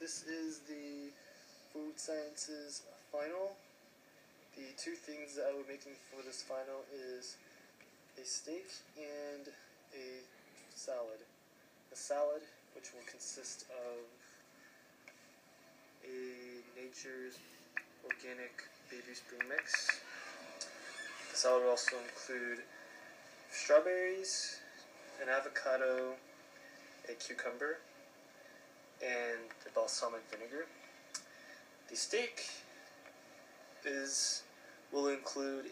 This is the Food Sciences final. The two things that I will be making for this final is a steak and a salad. The salad, which will consist of a Nature's Organic Baby Spring Mix. The salad will also include strawberries, an avocado, a cucumber, and the balsamic vinegar. The steak will include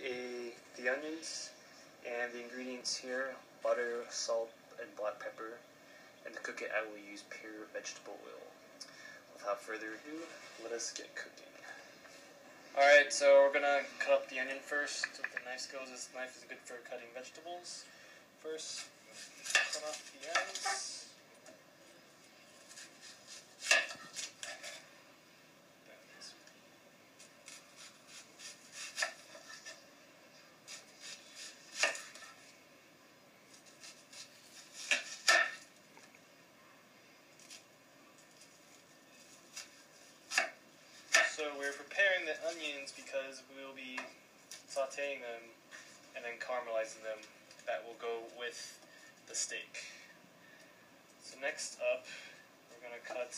the onions and the ingredients here: butter, salt, and black pepper. And to cook it, I will use pure vegetable oil. Without further ado, let us get cooking. Alright, so we're gonna cut up the onion first. With the knife goes, this knife is good for cutting vegetables. First, cut off the ends. So we're preparing the onions because we will be sauteing them and then caramelizing them. That will go with the steak. So next up, we're going to cut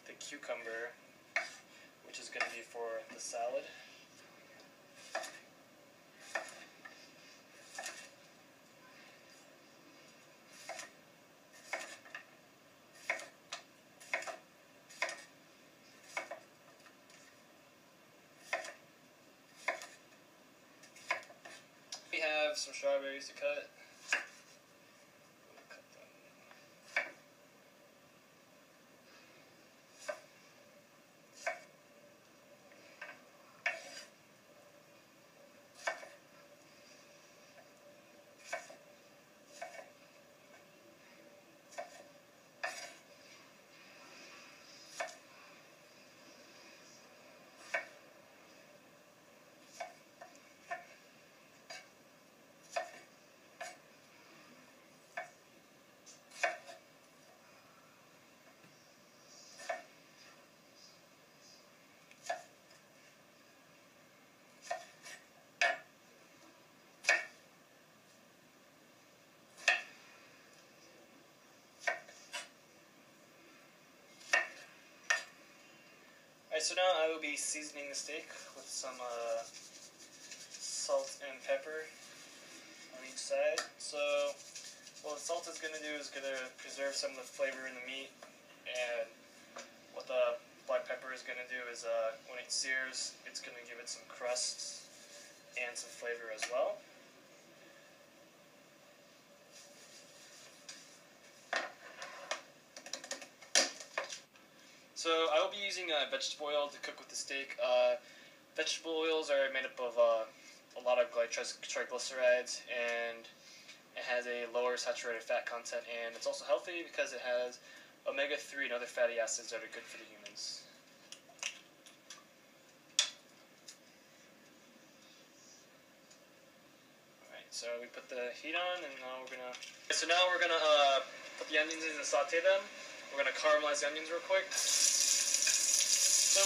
the cucumber, which is going to be for the salad. We have some strawberries to cut. Alright, so now I will be seasoning the steak with some salt and pepper on each side. So what the salt is going to do is going to preserve some of the flavor in the meat, and what the black pepper is going to do is when it sears, it's going to give it some crust and some flavor as well. So I will be using vegetable oil to cook with the steak. Vegetable oils are made up of a lot of triglycerides, and it has a lower saturated fat content, and it's also healthy because it has omega-3 and other fatty acids that are good for the humans. Alright, so we put the heat on, and now we're gonna... So now we're gonna put the onions in and saute them. We're gonna caramelize the onions real quick. So,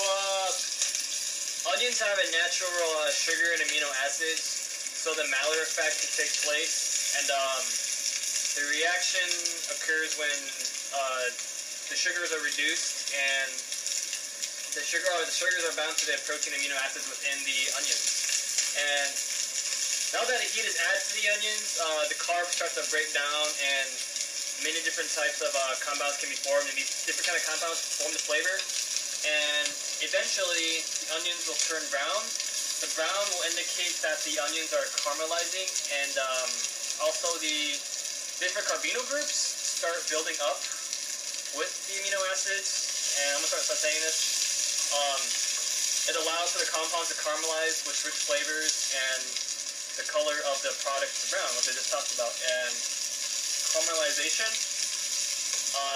onions have a natural sugar and amino acids, so the Maillard effect can take place, and the reaction occurs when the sugars are reduced, and the sugars are bound to the protein amino acids within the onions. And now that the heat is added to the onions, the carbs start to break down, and many different types of compounds can be formed, and these different kind of compounds form the flavor. And eventually, the onions will turn brown. The brown will indicate that the onions are caramelizing, and also the different carbonyl groups start building up with the amino acids. And I'm going to start sauteing this. It allows for the compounds to caramelize with rich flavors, and the color of the product is brown, which I just talked about. And caramelization,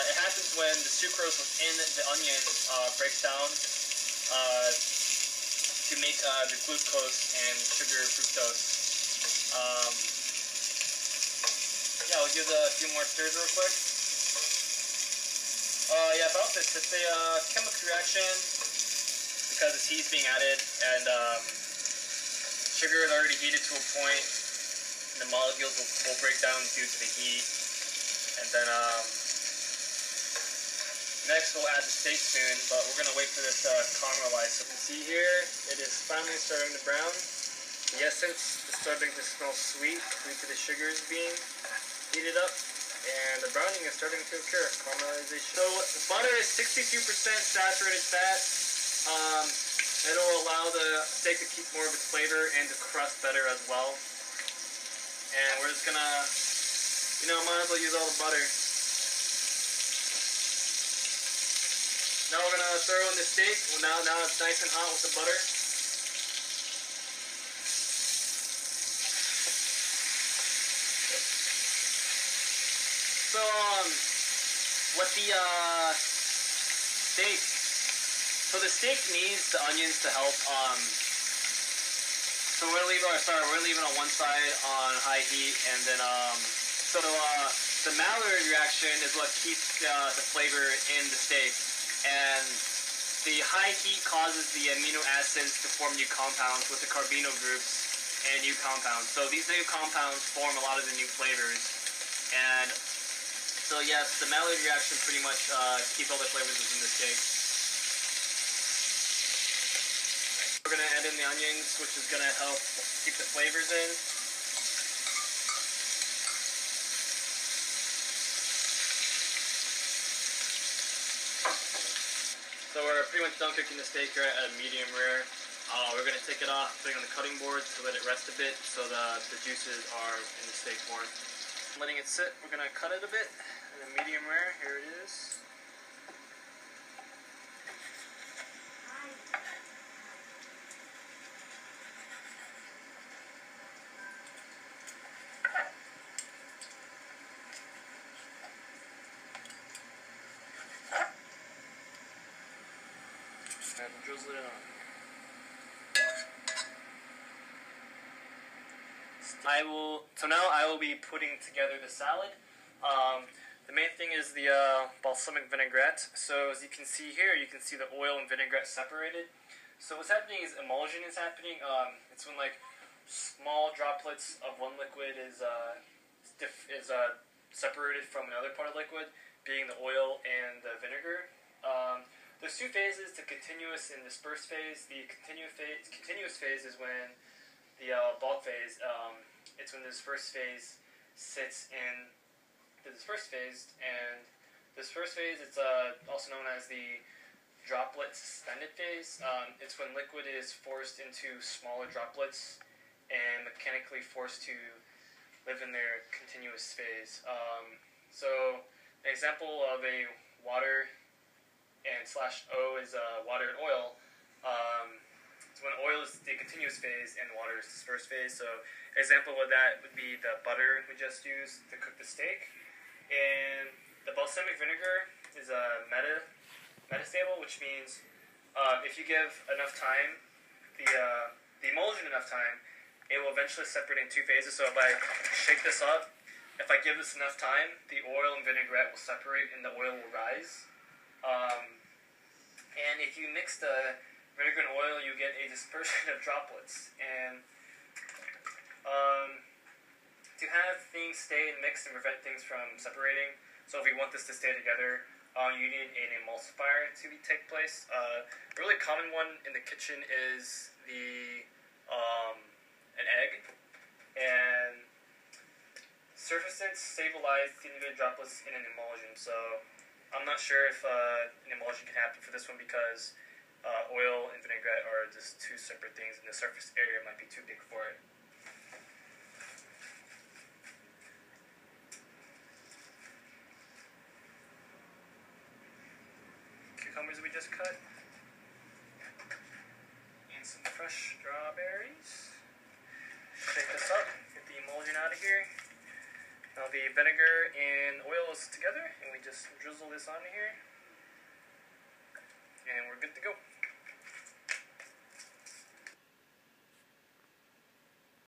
it happens when the sucrose within the onion breaks down to make the glucose and sugar fructose. Yeah, I'll give it a few more stirs real quick. Yeah, about this. It's a chemical reaction because it's heat's being added, and sugar is already heated to a point, and the molecules will break down due to the heat. And then next we'll add the steak soon, but we're going to wait for this to caramelize. So you can see here, it is finally starting to brown. The essence is starting to smell sweet due to the sugars being heated up. And the browning is starting to occur, caramelization. So the butter is 62% saturated fat. It'll allow the steak to keep more of its flavor and to crust better as well. And we're just gonna, might as well use all the butter. Now we're gonna throw in the steak. Well, now it's nice and hot with the butter. So, what the steak. So the steak needs the onions to help. So we're leaving on one side on high heat, and then the Maillard reaction is what keeps the flavor in the steak, and the high heat causes the amino acids to form new compounds with the carbonyl groups and new compounds. So these new compounds form a lot of the new flavors, and so yes, the Maillard reaction pretty much keeps all the flavors within the steak. We're going to add in the onions, which is going to help keep the flavors in. So we're pretty much done cooking the steak here at a medium rare. We're going to take it off, put it on the cutting board to let it rest a bit so the juices are in the steak more. Letting it sit, we're going to cut it a bit. And a medium rare, here it is. And drizzle it on. So now I will be putting together the salad. The main thing is the balsamic vinaigrette. So as you can see here, you can see the oil and vinaigrette separated. So what's happening is emulsion is happening. It's when like small droplets of one liquid is separated from another part of liquid, being the oil and the vinegar. There's two phases: the continuous and dispersed phase. The continuous phase is when the bulk phase. It's when the dispersed phase sits in the dispersed phase, and the dispersed phase, it's also known as the droplet suspended phase. It's when liquid is forced into smaller droplets and mechanically forced to live in their continuous phase. So an example of a water and /O is water and oil. So when oil is the continuous phase and water is dispersed phase. So an example of that would be the butter we just used to cook the steak. And the balsamic vinegar is a metastable, which means if you give enough time, the emulsion enough time, it will eventually separate in two phases. So if I shake this up, if I give this enough time, the oil and vinaigrette will separate and the oil will rise. And if you mix the vinegar and oil, you get a dispersion of droplets. And to have things stay mixed and prevent things from separating, so if we want this to stay together, you need an emulsifier to take place. A really common one in the kitchen is an egg, and surfactants stabilize the individual droplets in an emulsion. So I'm not sure if an emulsion can happen for this one because oil and vinaigrette are just two separate things, and the surface area might be too big for it. Cucumbers we just cut, and some fresh strawberries. Shake this up, get the emulsion out of here. Now the vinegar and oil is together, and we just drizzle this on here, and we're good to go.